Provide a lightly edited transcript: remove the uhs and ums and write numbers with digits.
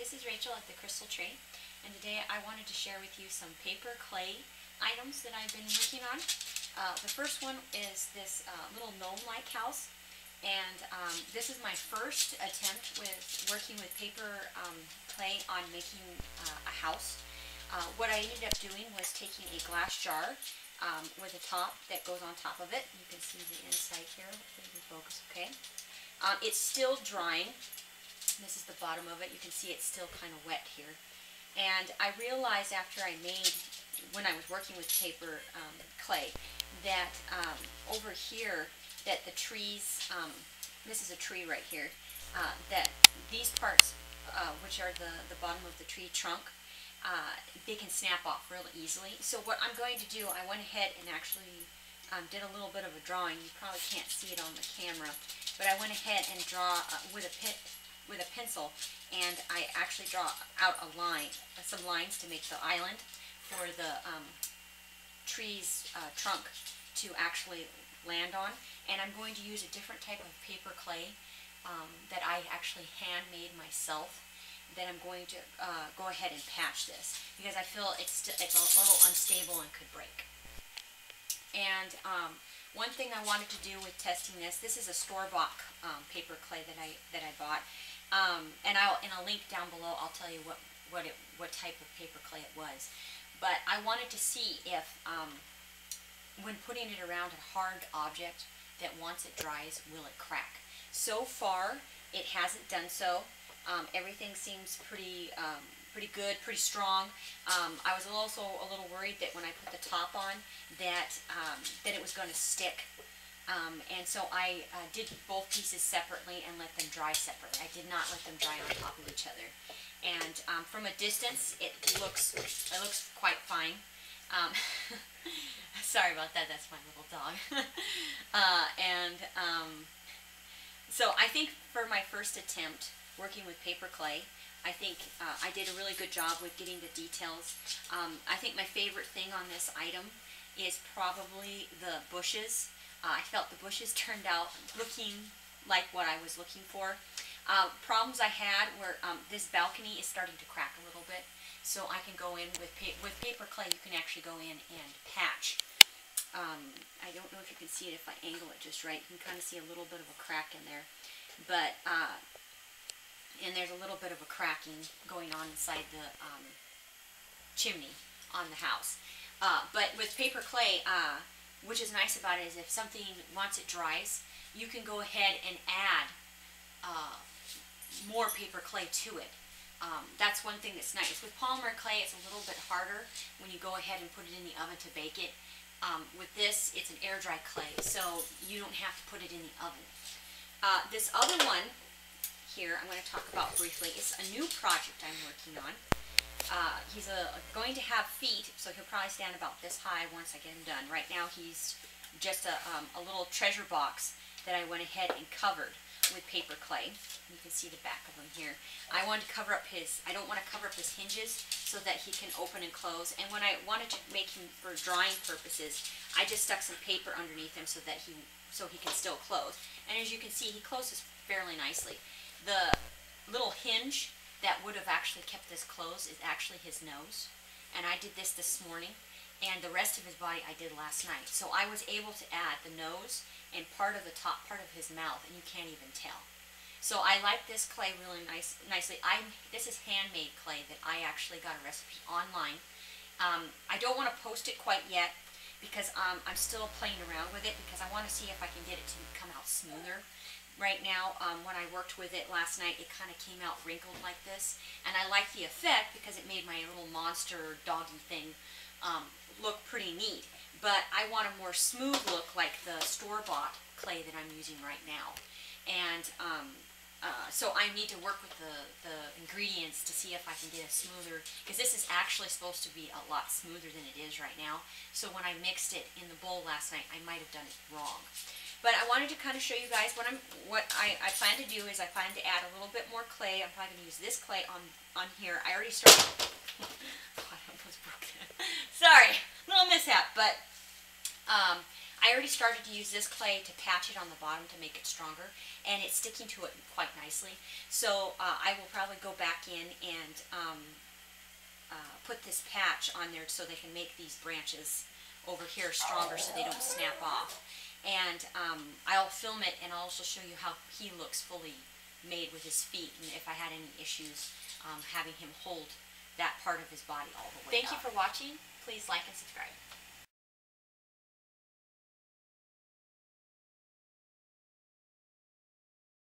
this is Rachel at the Crystal Tree, and today I wanted to share with you some paper clay items that I've been working on. The first one is this little gnome-like house, and this is my first attempt with working with paper clay on making a house. What I ended up doing was taking a glass jar with a top that goes on top of it. You can see the inside here. Hopefully you can focus okay. It's still drying. This is the bottom of it. You can see it's still kind of wet here. And I realized after I made, when I was working with paper clay, that over here, that the trees, this is a tree right here, that these parts, which are the bottom of the tree trunk, they can snap off real easily. So what I'm going to do, I went ahead and actually did a little bit of a drawing. You probably can't see it on the camera, but I went ahead and draw with a pencil, and I actually draw out a line, some lines to make the island for the tree's trunk to actually land on. And I'm going to use a different type of paper clay that I actually handmade myself. Then I'm going to go ahead and patch this because I feel it's a little unstable and could break. And one thing I wanted to do with testing this is a store-bought paper clay that I bought. And in a link down below, I'll tell you what type of paper clay it was. But I wanted to see if, when putting it around a hard object, that once it dries, will it crack? So far, it hasn't done so. Everything seems pretty good, pretty strong. I was also a little worried that when I put the top on, that it was going to stick. And so I did both pieces separately and let them dry separately. I did not let them dry on top of each other. And from a distance, it looks quite fine. Sorry about that. That's my little dog. So I think for my first attempt working with paper clay, I think I did a really good job with getting the details. I think my favorite thing on this item is probably the bushes. I felt the bushes turned out looking like what I was looking for. Problems I had were this balcony is starting to crack a little bit, so I can go in with paper clay. You can actually go in and patch. I don't know if you can see it if I angle it just right. You can kind of see a little bit of a crack in there, but and there's a little bit of a cracking going on inside the chimney on the house. But with paper clay, which is nice about it is if something, once it dries, you can go ahead and add more paper clay to it. That's one thing that's nice. With polymer clay, it's a little bit harder when you go ahead and put it in the oven to bake it. With this, it's an air dry clay, so you don't have to put it in the oven. This other one here I'm going to talk about briefly. It's a new project I'm working on. He's going to have feet, so he'll probably stand about this high once I get him done. Right now he's just a little treasure box that I went ahead and covered with paper clay. You can see the back of him here. I wanted to cover up I don't want to cover up his hinges so that he can open and close. And when I wanted to make him for drying purposes, I just stuck some paper underneath him so that he can still close. And as you can see, he closes fairly nicely. The little hinge that would have actually kept this closed is actually his nose, and I did this morning, and the rest of his body I did last night. So I was able to add the nose and part of the top part of his mouth, and you can't even tell. So I like this clay really nicely. This is handmade clay that I actually got a recipe online. I don't want to post it quite yet because I'm still playing around with it because I want to see if I can get it to come out smoother. Right now, when I worked with it last night, it kind of came out wrinkled like this. And I like the effect because it made my little monster doggy thing look pretty neat. But I want a more smooth look like the store-bought clay that I'm using right now. And so I need to work with the ingredients to see if I can get a smoother, because this is actually supposed to be a lot smoother than it is right now. So when I mixed it in the bowl last night, I might have done it wrong. But I wanted to kind of show you guys what I plan to do is I plan to add a little bit more clay. I'm probably going to use this clay on here. I already started. Oh, I almost broke that. Sorry, little mishap. But I already started to use this clay to patch it on the bottom to make it stronger, and it's sticking to it quite nicely. So I will probably go back in and put this patch on there so they can make these branches over here stronger so they don't snap off. And I'll film it, and I'll also show you how he looks fully made with his feet, and if I had any issues having him hold that part of his body all the way up. Thank you for watching. Please like and subscribe.